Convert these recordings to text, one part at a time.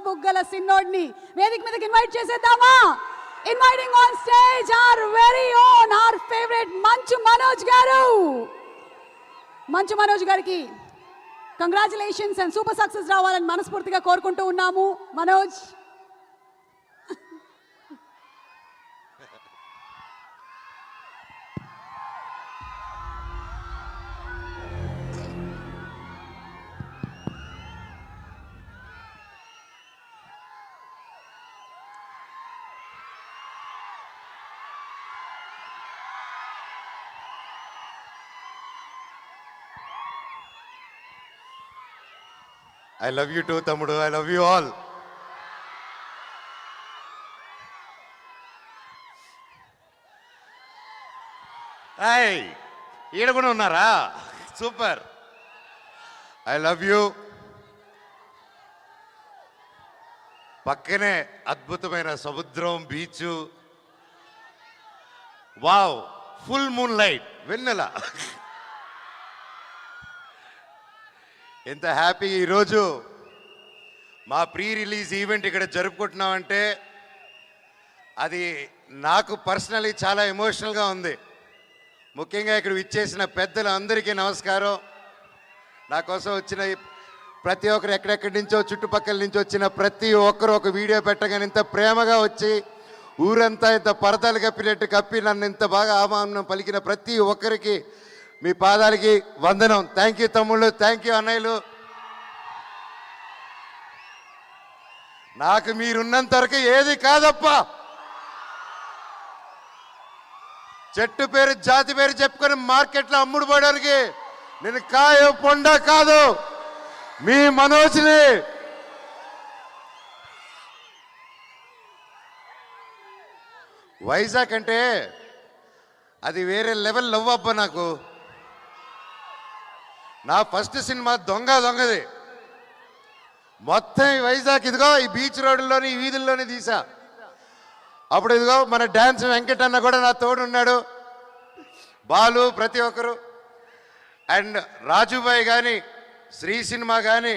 బుగ్గల సిన్నోడ్ని వేదిక మీదకి ఇన్వైట్ చేసేద్దామా? Inviting on stage our very own, our favorite Manchu Manoj గారు. మంచు మనోజ్ గారికి కంగ్రాచులేషన్స్ అండ్ సూపర్ సక్సెస్ రావాలని మనస్ఫూర్తిగా కోరుకుంటూ ఉన్నాము. Manoj, I love you too, Tamudu. I love you all. Hey, ఈడ కూడా ఉన్నారా? సూపర్. I love you. పక్కనే అద్భుతమైన సముద్రం, beach. Wow, full moon light, వెన్నెల. ఎంత హ్యాపీ ఈరోజు మా ప్రీ రిలీజ్ ఈవెంట్ ఇక్కడ జరుపుకుంటున్నామంటే అది నాకు పర్సనలీ చాలా ఎమోషనల్గా ఉంది. ముఖ్యంగా ఇక్కడ విచ్చేసిన పెద్దలందరికీ నమస్కారం. నా కోసం వచ్చిన ప్రతి ఒక్కరు, ఎక్కడెక్కడి నుంచో చుట్టుపక్కల నుంచి వచ్చిన ప్రతి ఒక్కరు ఒక వీడియో పెట్టగానే ఇంత ప్రేమగా వచ్చి ఊరంతా ఇంత పరదాలు కప్పినట్టు కప్పి నన్ను ఇంత బాగా ఆహ్వానం పలికిన ప్రతి ఒక్కరికి మీ పాదాలకి వందనం. థ్యాంక్ యూ తమ్ముళ్ళు, థ్యాంక్ యూ అన్నయ్యలు. నాకు మీరున్నంత వరకు ఏది కాదప్ప. చెట్టు పేరు జాతి పేరు చెప్పుకొని మార్కెట్లో అమ్ముడు పోవడానికి నేను కాయ పొండ కాదు, మీ మనోజ్ని. వైజాగ్ అంటే అది వేరే లెవెల్ లవ్ అబ్బా. నాకు నా ఫస్ట్ సినిమా దొంగది. మొత్తం ఈ వైజాగ్ ఇదిగో ఈ బీచ్ రోడ్డులోని ఈ వీధుల్లోనే తీసా. అప్పుడు ఇదిగో మన డ్యాన్స్ వెంకటన్న కూడా నా తోడున్నాడు, బాలు, ప్రతి ఒక్కరు. అండ్ రాజుబాయ్ కానీ, శ్రీ సినిమా కానీ,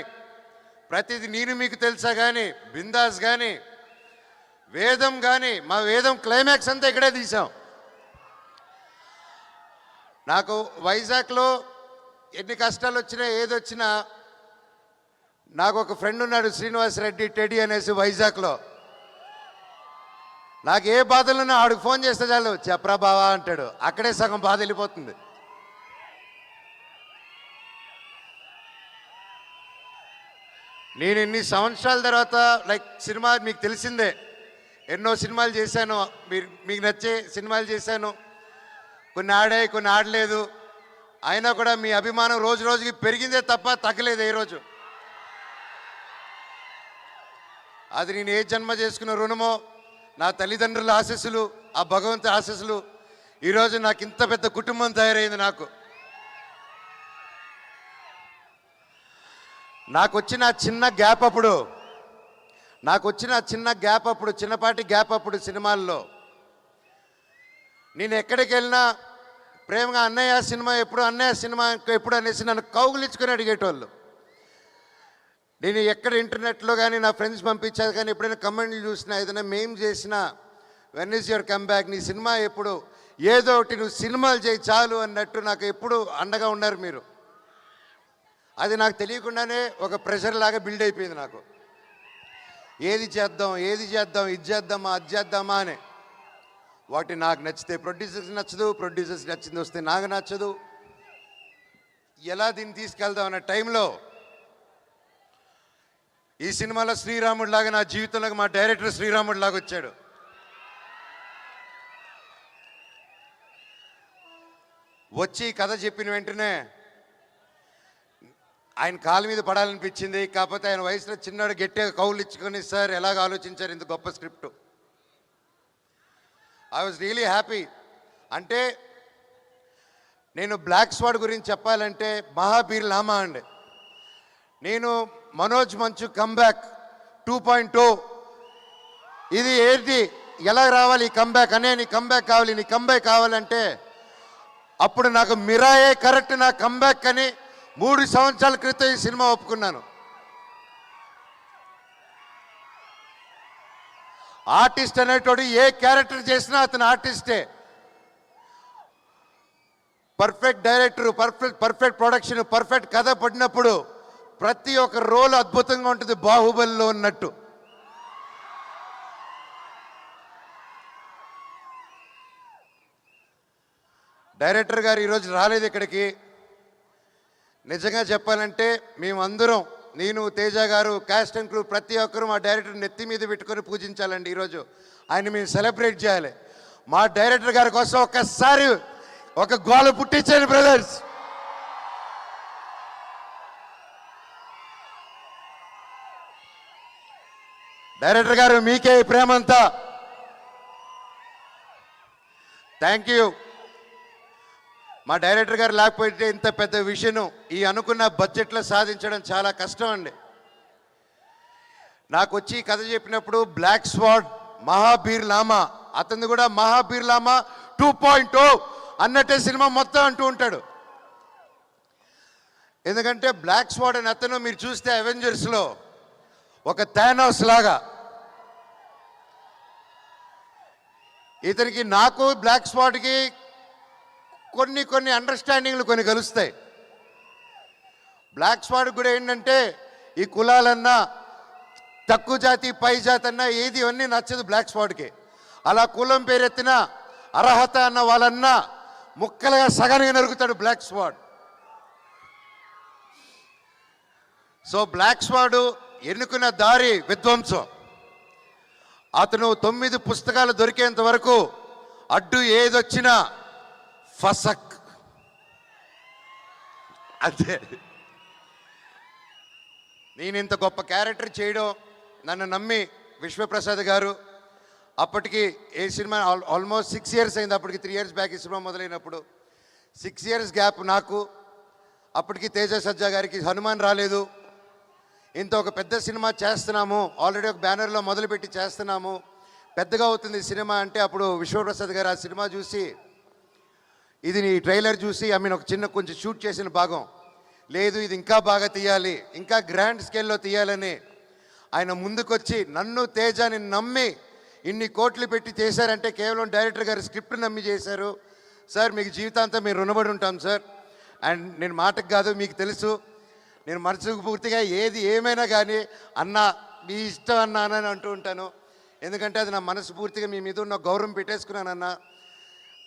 ప్రతిది నేను మీకు తెలుసా కానీ, బిందాస్ కానీ, వేదం కానీ, మా వేదం క్లైమాక్స్ అంతా ఇక్కడే తీసాం. నాకు వైజాగ్లో ఎన్ని కష్టాలు వచ్చినా ఏదొచ్చినా నాకు ఒక ఫ్రెండ్ ఉన్నాడు, శ్రీనివాస్ రెడ్డి టెడీ అనేసి వైజాగ్లో. నాకు ఏ బాధలున్నా ఆడికి ఫోన్ చేస్తే చాలు, చెప్పరా బావా అంటాడు. అక్కడే సగం బాధ వెళ్ళిపోతుంది. నేను ఇన్ని సంవత్సరాల తర్వాత లైక్ సినిమా మీకు తెలిసిందే, ఎన్నో సినిమాలు చేశాను, మీకు నచ్చే సినిమాలు చేశాను. కొన్ని ఆడాయి, కొన్ని ఆడలేదు. అయినా కూడా మీ అభిమానం రోజు రోజుకి పెరిగిందే తప్ప తగ్గలేదు ఏ రోజు. అది నేను ఏ జన్మ చేసుకున్న రుణమో, నా తల్లిదండ్రుల ఆశీస్సులు, ఆ భగవంతుని ఆశీస్సులు, ఈరోజు నాకు ఇంత పెద్ద కుటుంబం తయారైంది. నాకు వచ్చిన చిన్న గ్యాప్ అప్పుడు, చిన్నపాటి గ్యాప్ అప్పుడు సినిమాల్లో నేను ఎక్కడికి వెళ్ళినా ప్రేమగా అన్నయ్య సినిమా ఎప్పుడు అనేసి నన్ను కౌగులించుకొని అడిగేటోళ్ళు. నేను ఎక్కడ ఇంటర్నెట్లో కానీ నా ఫ్రెండ్స్ పంపించారు కానీ ఎప్పుడైనా కమెంట్లు చూసినా, ఏదైనా మేం చేసినా, వెన్ ఈజ్ యువర్ కమ్బ్యాక్, నీ సినిమా ఎప్పుడు, ఏదో ఒకటి నువ్వు సినిమాలు చేయి చాలు అన్నట్టు నాకు ఎప్పుడు అండగా ఉన్నారు మీరు. అది నాకు తెలియకుండానే ఒక ప్రెషర్ లాగా బిల్డ్ అయిపోయింది నాకు. ఏది చేద్దాం, ఇది చేద్దామా, అది చేద్దామా అని. వాటి నాకు నచ్చితే ప్రొడ్యూసర్స్ నచ్చదు, ప్రొడ్యూసర్స్ నచ్చింది వస్తే నాకు నచ్చదు. ఎలా దీన్ని తీసుకెళ్దాం అన్న టైంలో ఈ సినిమాలో శ్రీరాముడు లాగా నా జీవితంలోకి మా డైరెక్టర్ శ్రీరాముడు లాగా వచ్చాడు. వచ్చి కథ చెప్పిన వెంటనే ఆయన కాళ్ళ మీద పడాలనిపించింది. కాకపోతే ఆయన వయసులో చిన్నాడు, గట్టిగా కౌలు ఇచ్చుకొని, సార్ ఎలాగ ఆలోచించారు ఇంత గొప్ప script. I was really happy. అంటే నేను బ్లాక్ స్వాడ్ గురించి చెప్పాలంటే మహాబీర్ లామా అండి. నేను మనోజ్ మంచు కమ్బ్యాక్ 2.0, ఇది ఏంటి, ఎలా రావాలి ఈ కంబ్యాక్ అనే, నీ కంబ్యాక్ కావాలంటే అప్పుడు నాకు మిరాయే కరెక్ట్ నా కంబ్యాక్ అని 3 సంవత్సరాల క్రితం ఈ సినిమా ఒప్పుకున్నాను. ఆర్టిస్ట్ అనేటోడు ఏ క్యారెక్టర్ చేసినా అతను ఆర్టిస్టే. Perfect director, perfect production, perfect కథ పడినప్పుడు ప్రతి ఒక్క రోల్ అద్భుతంగా ఉంటుంది, బాహుబలిలో ఉన్నట్టు. డైరెక్టర్ గారు ఈరోజు రాలేదు ఇక్కడికి. నిజంగా చెప్పాలంటే మేమందరం, నేను, తేజ గారు, క్యాస్ట్ అండ్ క్రూ ప్రతి ఒక్కరూ మా డైరెక్టర్ నెత్తి మీద పెట్టుకొని పూజించాలండి. ఈరోజు ఆయన మేము సెలబ్రేట్ చేయాలి. మా డైరెక్టర్ గారి కోసం ఒక్కసారి ఒక గోల పుట్టించండి బ్రదర్స్. డైరెక్టర్ గారు మీకే ఈ ప్రేమంతా. Thank you. మా డైరెక్టర్ గారు లేకపోతే ఇంత పెద్ద విషయం ఈ అనుకున్న బడ్జెట్లో సాధించడం చాలా కష్టం అండి. నాకు వచ్చి కథ చెప్పినప్పుడు బ్లాక్ స్వాడ్, మహాబీర్ లామా, అతను కూడా మహాబీర్ లామా 2.0 అన్నట్టే సినిమా మొత్తం అంటూ ఉంటాడు. ఎందుకంటే బ్లాక్ స్వాడ్ అని అతను మీరు చూస్తే అవెంజర్స్లో ఒక థానోస్ లాగా, ఇతనికి నాకు బ్లాక్ స్వాడ్కి కొన్ని అండర్స్టాండింగ్లు కొన్ని కలుస్తాయి. బ్లాక్ స్వాడ్ కూడా ఏంటంటే ఈ కులాలన్నా, తక్కువ జాతి పై జాతి అన్నా ఏది అన్నీ నచ్చదు బ్లాక్ స్వాడ్కి. అలా కులం పేరెత్తిన అర్హత అన్న వాళ్ళన్నా ముక్కలుగా సగానికి నరుగుతాడు బ్లాక్ స్వాడ్. సో బ్లాక్ స్వాడ్ ఎన్నుకున్న దారి విధ్వంసం. అతను 9 పుస్తకాలు దొరికేంత వరకు అడ్డు ఏదొచ్చినా ఫసక్ అంతే. నేను ఇంత గొప్ప క్యారెక్టర్ చేయడం నన్ను నమ్మి విశ్వప్రసాద్ గారు, అప్పటికి ఏ సినిమా ఆల్మోస్ట్ 6 years అయింది. అప్పటికి 3 years బ్యాక్ ఈ సినిమా మొదలైనప్పుడు 6 years గ్యాప్ నాకు. అప్పటికి తేజ సజ్జా గారికి హనుమాన్ రాలేదు. ఇంత ఒక పెద్ద సినిమా చేస్తున్నాము, ఆల్రెడీ ఒక బ్యానర్లో మొదలుపెట్టి చేస్తున్నాము, పెద్దగా అవుతుంది సినిమా అంటే అప్పుడు విశ్వప్రసాద్ గారు ఆ సినిమా చూసి, ఇది నీ ట్రైలర్ చూసి ఒక చిన్న కొంచెం షూట్ చేసిన భాగం లేదు, ఇది ఇంకా బాగా తీయాలి, ఇంకా గ్రాండ్ స్కేల్లో తీయాలని ఆయన ముందుకొచ్చి నన్ను తేజాని నమ్మి ఇన్ని కోట్లు పెట్టి చేశారంటే కేవలం డైరెక్టర్ గారు స్క్రిప్ట్ నమ్మి చేశారు. సార్ మీకు జీవితాంతం మీరు రుణపడి ఉంటాం సార్. అండ్ నేను మాటకు కాదు, మీకు తెలుసు నేను మనసుకు పూర్తిగా ఏది ఏమైనా కానీ అన్న మీ ఇష్టం అన్నా అని అంటూ ఉంటాను. ఎందుకంటే అది నా మనసు పూర్తిగా మీ మీద ఉన్న గౌరవం పెట్టేసుకున్నానన్నా.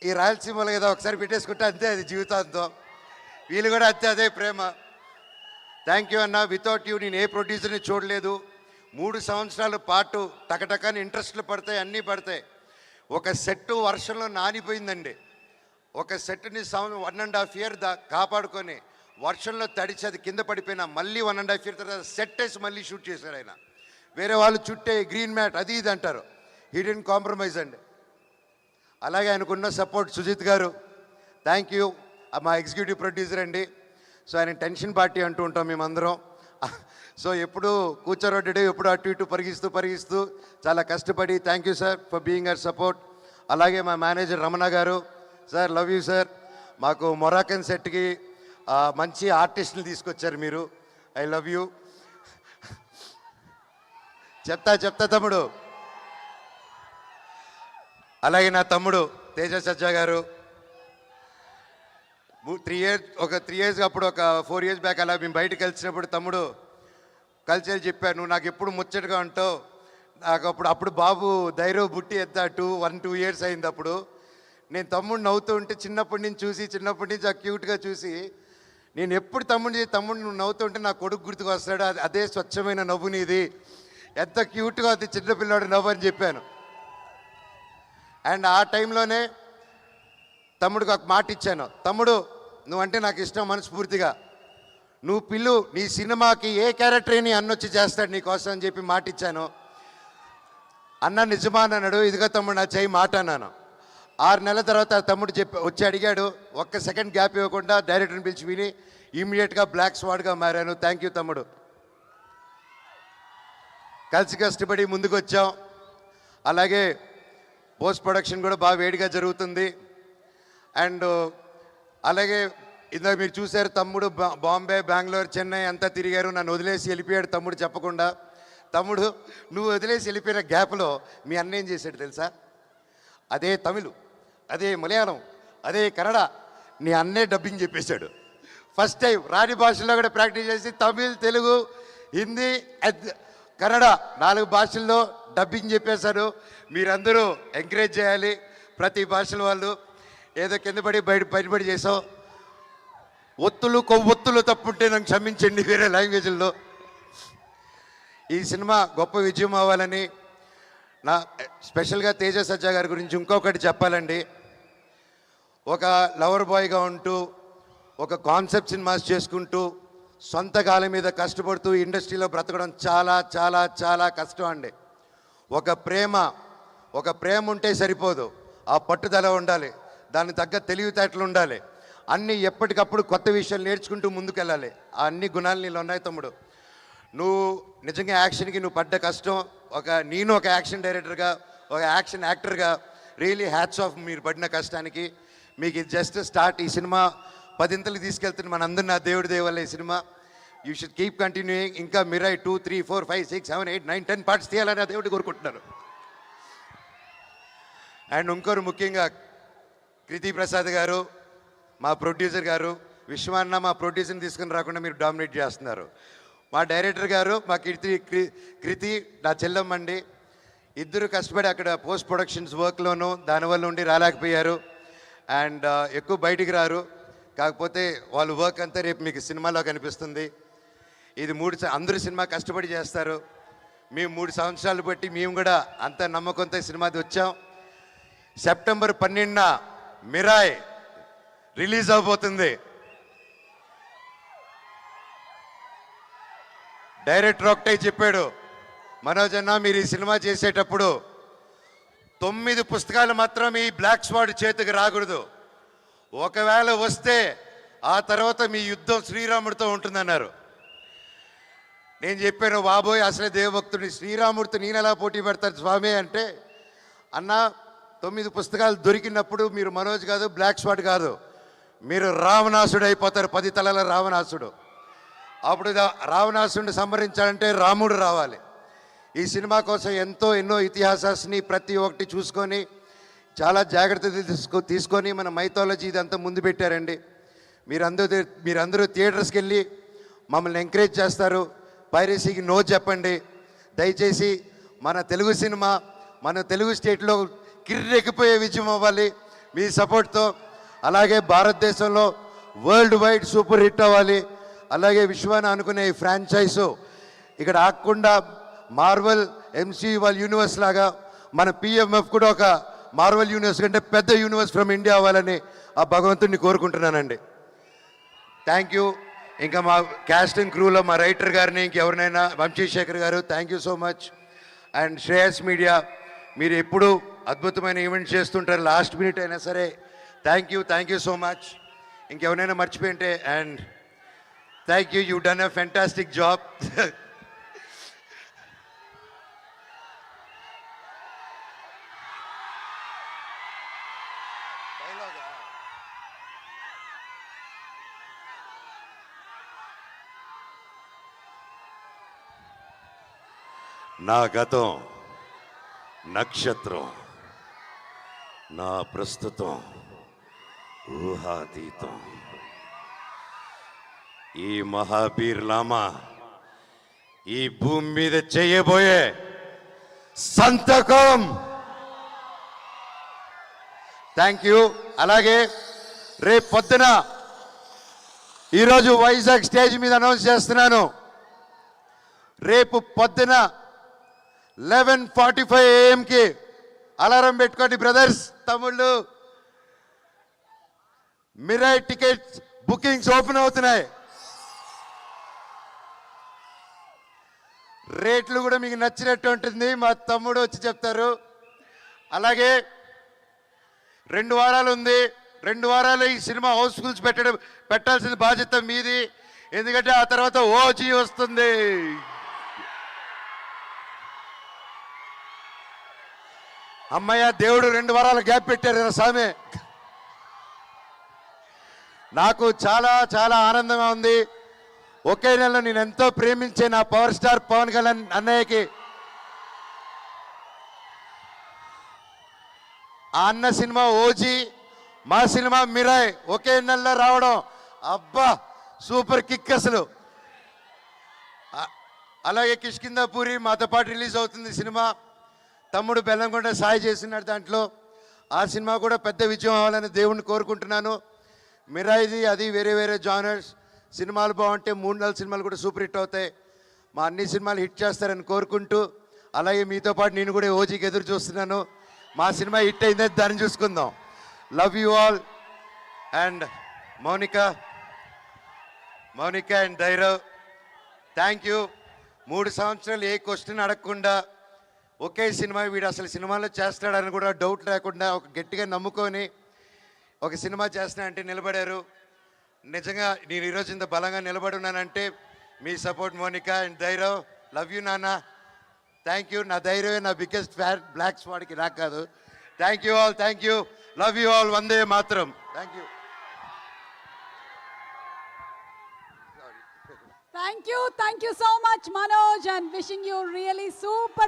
ఈ రాయలసీమలో ఏదో ఒకసారి పెట్టేసుకుంటే అంతే, అది జీవితాంతం. వీళ్ళు కూడా అంతే, అదే ప్రేమ. థ్యాంక్ యూ అన్న. వితౌట్ యూ నేను ఏ ప్రొడ్యూసర్ని చూడలేదు. 3 సంవత్సరాల పాటు టకటకాని ఇంట్రెస్ట్లు పడతాయి, అన్నీ పడతాయి. ఒక సెట్ వర్షంలో నానిపోయిందండి. ఒక సెట్ని 1.5 year కాపాడుకొని వర్షంలో తడిచి అది కింద పడిపోయినా మళ్ళీ 1.5 year తర్వాత సెట్ వేసి మళ్ళీ షూట్ చేశారు ఆయన. వేరే వాళ్ళు చుట్టే గ్రీన్ మ్యాట్ అది ఇది అంటారు, హీ డిడ్ంట్ కాంప్రమైజ్ అండి. అలాగే ఆయనకున్న సపోర్ట్ సుజిత్ గారు, థ్యాంక్ యూ. మా ఎగ్జిక్యూటివ్ ప్రొడ్యూసర్ అండి. సో ఆయన టెన్షన్ పార్టీ అంటూ ఉంటాం మేమందరం. సో ఎప్పుడు కూర్చోరొడ్డి ఎప్పుడు అటు ఇటు పరిగిస్తూ చాలా కష్టపడి, thank you sir for being our support. అలాగే మా మేనేజర్ రమణ గారు, సార్ లవ్ యూ సార్. మాకు మొరాకన్ సెట్కి మంచి ఆర్టిస్టులు తీసుకొచ్చారు మీరు, ఐ లవ్ యూ. చెప్తా తమ్ముడు. అలాగే నా తమ్ముడు తేజ సజ్జా గారు 3 years అప్పుడు ఒక 4 years బ్యాక్ అలా మేము బయటకు కలిసినప్పుడు తమ్ముడు కలిసి చెప్పాను, నువ్వు నాకు ఎప్పుడు ముచ్చటగా ఉంటావు. నాకు అప్పుడు బాబు ధైర్యం బుట్టి ఎత్తా 1-2 years అయింది. అప్పుడు నేను తమ్ముడు నవ్వుతూ ఉంటే చిన్నప్పటి నుంచి ఆ క్యూట్గా చూసి నేను ఎప్పుడు తమ్ముడు నువ్వు నవ్వుతూ ఉంటే నా కొడుకు గుర్తుకు వస్తాడు, అదే స్వచ్ఛమైన నవ్వు నీది, ఎంత క్యూట్గా అది చిన్నపిల్లాడు నవ్వు అని చెప్పాను. అండ్ ఆ టైంలోనే తమ్ముడికి ఒక మాట ఇచ్చాను, తమ్ముడు నువ్వంటే నాకు ఇష్టం మనస్ఫూర్తిగా, నువ్వు పిల్లు నీ సినిమాకి ఏ క్యారెక్టర్ నీ అన్నొచ్చి చేస్తాడు నీకోసం అని చెప్పి మాట ఇచ్చాను. అన్న నిజమా అన్నాడు. ఇదిగో తమ్ముడు నా చేయి మాట అన్నాను. 6 నెలల తర్వాత తమ్ముడు వచ్చి అడిగాడు. ఒక్క సెకండ్ గ్యాప్ ఇవ్వకుండా డైరెక్టర్ని పిలిచి విని ఇమ్మీడియట్గా బ్లాక్ స్వాడ్గా మారాను. థ్యాంక్ యూ తమ్ముడు. కలిసి కష్టపడి ముందుకు వచ్చాం. అలాగే పోస్ట్ ప్రొడక్షన్ కూడా బాగా వేడిగా జరుగుతుంది. అండ్ అలాగే ఇందాక మీరు చూశారు తమ్ముడు బాంబే, బెంగళూరు, చెన్నై అంతా తిరిగారు. నన్ను వదిలేసి వెళ్ళిపోయాడు తమ్ముడు చెప్పకుండా. తమ్ముడు నువ్వు వదిలేసి వెళ్ళిపోయిన గ్యాప్లో మీ అన్న ఏం చేశాడు తెలుసా? అదే తమిళ్, అదే మలయాళం, అదే కన్నడ నీ అన్నే డబ్బింగ్ చెప్పేశాడు. ఫస్ట్ టైం రాని భాషల్లో కూడా ప్రాక్టీస్ చేసి తమిళ్, తెలుగు, హిందీ, కన్నడ 4 భాషల్లో డబ్బింగ్ చెప్పేశారు. మీరందరూ ఎంకరేజ్ చేయాలి. ప్రతి భాషల వాళ్ళు ఏదో కింద పడి బయటపడి చేసావు. కొవ్వొత్తులు తప్పుంటే నాకు క్షమించండి వేరే లాంగ్వేజ్ల్లో. ఈ సినిమా గొప్ప విజయం అవ్వాలని నా స్పెషల్గా తేజ సజ్జా గారి గురించి ఇంకొకటి చెప్పాలండి. ఒక లవర్ బాయ్గా ఉంటూ ఒక కాన్సెప్ట్ సినిమాస్ చేసుకుంటూ సొంత కాళ్ళ మీద కష్టపడుతూ ఇండస్ట్రీలో బ్రతకడం చాలా చాలా చాలా కష్టం అండి. ఒక ప్రేమ ఉంటే సరిపోదు, ఆ పట్టుదల ఉండాలి, దానికి తగ్గ తెలివితేటలు ఉండాలి, అన్నీ ఎప్పటికప్పుడు కొత్త విషయాలు నేర్చుకుంటూ ముందుకెళ్ళాలి. ఆ అన్ని గుణాలు నీళ్ళు ఉన్నాయి తమ్ముడు. నువ్వు నిజంగా యాక్షన్కి నువ్వు పడ్డ కష్టం, నేను ఒక యాక్షన్ డైరెక్టర్గా, ఒక యాక్షన్ యాక్టర్గా రియలీ హ్యాట్స్ ఆఫ్ మీరు పడిన కష్టానికి. మీకు ఇది జస్ట్ స్టార్ట్. ఈ సినిమా 10 ఇంతలు తీసుకెళ్తుంది మనందరూ, నా దేవుడి దేవల్ల ఈ cinema. You should keep continuing. ఇంకా మిరాయ్ 2, 3, 4, 5, 6, 7, 8, 9, 10 పార్ట్స్ తీయాలని ఆ దేవుడు కోరుకుంటున్నారు. అండ్ ఇంకోరు ముఖ్యంగా కృతి ప్రసాద్ గారు, మా ప్రొడ్యూసర్ గారు, విశ్వాన్న మా ప్రొడ్యూసర్ని తీసుకుని రాకుండా మీరు డామినేట్ చేస్తున్నారు. మా డైరెక్టర్ గారు, మా కృతి నా చెల్లమ్మండి. ఇద్దరు కష్టపడి అక్కడ పోస్ట్ ప్రొడక్షన్స్ వర్క్లోనూ దానివల్ల ఉండి రాలేకపోయారు. అండ్ ఎక్కువ బయటికి రారు. కాకపోతే వాళ్ళ వర్క్ అంతా రేపు మీకు సినిమాలో కనిపిస్తుంది. ఇది అందరూ సినిమా కష్టపడి చేస్తారు. మేము 3 సంవత్సరాలు బట్టి మేము కూడా అంత నమ్మకంతో సినిమాది వచ్చాం. సెప్టెంబర్ 12న మిరాయ్ రిలీజ్ అవబోతుంది. డైరెక్టర్ ఒకటే చెప్పాడు, మనోజ్ అన్న మీరు ఈ సినిమా చేసేటప్పుడు 9 పుస్తకాలు మాత్రం ఈ బ్లాక్ స్వాడ్ చేతికి రాకూడదు. ఒకవేళ వస్తే ఆ తర్వాత మీ యుద్ధం శ్రీరాముడితో ఉంటుందన్నారు. నేను చెప్పాను, బాబోయ్ అసలే దేవభక్తుడిని, శ్రీరాముడితో నేను ఎలా పోటీ పెడతాను స్వామి అంటే, అన్న 9 పుస్తకాలు దొరికినప్పుడు మీరు మనోజ్ కాదు, బ్లాక్ స్వాడ్ కాదు, మీరు రావణాసుడు అయిపోతారు, 10 తలల రావణాసుడు. అప్పుడు రావణాసుడిని సంహరించాలంటే రాముడు రావాలి. ఈ సినిమా కోసం ఎన్నో ఇతిహాసాన్ని ప్రతి ఒక్కటి చూసుకొని చాలా జాగ్రత్తలు తీసుకొని మన మైథాలజీ ఇదంతా ముందు పెట్టారండి. మీరందరూ థియేటర్స్కి వెళ్ళి మమ్మల్ని ఎంకరేజ్ చేస్తారు. పైరసీకి నో చెప్పండి దయచేసి. మన తెలుగు సినిమా మన తెలుగు స్టేట్లో కిర్రెక్కిపోయే విజయం అవ్వాలి మీ సపోర్ట్తో. అలాగే భారతదేశంలో వరల్డ్ వైడ్ సూపర్ హిట్ అవ్వాలి. అలాగే విశ్వాన్ని అనుకునే ఈ ఫ్రాంచైజు ఇక్కడ ఆగకుండా మార్వెల్ ఎంసీ వాళ్ళ యూనివర్స్ లాగా మన పిఎంఎఫ్ కూడా ఒక మార్వెల్ యూనివర్స్ కంటే పెద్ద యూనివర్స్ ఫ్రమ్ ఇండియా అవ్వాలని ఆ భగవంతుడిని కోరుకుంటున్నానండి. Thank you. ఇంకా మా క్యాస్ట్ అండ్ క్రూలో మా రైటర్ గారిని ఇంకెవరినైనా వంశీశేఖర్ గారు thank you so much. And Shreyas media మీరు ఎప్పుడు అద్భుతమైన ఈవెంట్స్ చేస్తుంటారు, లాస్ట్ మినిట్ అయినా సరే థ్యాంక్ యూ సో మచ్. ఇంకెవరైనా మర్చిపోయింటే and thank you done a fantastic job. నా గతం నక్షత్రం, నా ప్రస్తుతం ఊహాతీతం. ఈ మహాబీర్ లామా ఈ భూమి మీద చేయబోయే సంతకం. Thank you. అలాగే రేపు పొద్దున ఈరోజు వైజాగ్ స్టేజ్ మీద అనౌన్స్ చేస్తున్నాను, రేపు పొద్దున 11:45 AM అలారం పెట్టుకోండి బ్రదర్స్, తమ్ముళ్ళు. మిరాయ్ టికెట్స్ బుకింగ్స్ ఓపెన్ అవుతున్నాయి. రేట్లు కూడా మీకు నచ్చినట్టు ఉంటుంది, మా తమ్ముడు వచ్చి చెప్తారు. అలాగే 2 వారాలు ఉంది, 2 వారాలు ఈ సినిమా హౌస్ఫుల్స్ పెట్టాల్సిన బాధ్యత మీది. ఎందుకంటే ఆ తర్వాత ఓజీ వస్తుంది. అమ్మయ్య దేవుడు 2 వారాల గ్యాప్ పెట్టారు కదా స్వామి. నాకు చాలా చాలా ఆనందంగా ఉంది. ఒకే నెలలో నేను ఎంతో ప్రేమించే నా పవర్ స్టార్ పవన్ కళ్యాణ్ అన్నయ్యకి ఆ అన్న సినిమా ఓజీ, మా సినిమా మిరాయ్ ఒకే నెలలో రావడం, అబ్బా సూపర్ కిక్ అసలు. అలాగే కిష్కిందాపూరి మాతో పాటు రిలీజ్ అవుతుంది సినిమా. తమ్ముడు బెల్లంకొండ సాయి చేస్తున్నాడు దాంట్లో. ఆ సినిమా కూడా పెద్ద విజయం అవ్వాలని దేవుణ్ణి కోరుకుంటున్నాను. మిరాయిది అది వేరే వేరే జానర్స్. సినిమాలు బాగుంటే 3-4 సినిమాలు కూడా సూపర్ హిట్ అవుతాయి. మా అన్ని సినిమాలు హిట్ చేస్తారని కోరుకుంటూ, అలాగే మీతో పాటు నేను కూడా ఓజీకి ఎదురు చూస్తున్నాను. మా సినిమా హిట్ అయిందని దాన్ని చూసుకుందాం. Love you all. And Mounika and Dhairav, thank you. 3 సంవత్సరాలు ఏ క్వశ్చన్ అడగకుండా ఒకే సినిమా వీడు అసలు సినిమాలో చేస్తాడని కూడా డౌట్ లేకుండా ఒక గట్టిగా నమ్ముకొని ఒక సినిమా చేస్తున్నా అంటే నిలబడారు. నిజంగా నేను ఈరోజు ఇంత బలంగా నిలబడి ఉన్నానంటే మీ support Monica and Dhairav. Love you నాన్న, థ్యాంక్ యూ. నా ధైర్యమే నా బిగ్గెస్ట్ ఫ్యాన్, బ్లాక్ స్వాడ్కి నాకు కాదు. Thank you all, thank you. Love you all. Vande Mataram. Thank you. Thank you so much, Manoj, and wishing you really super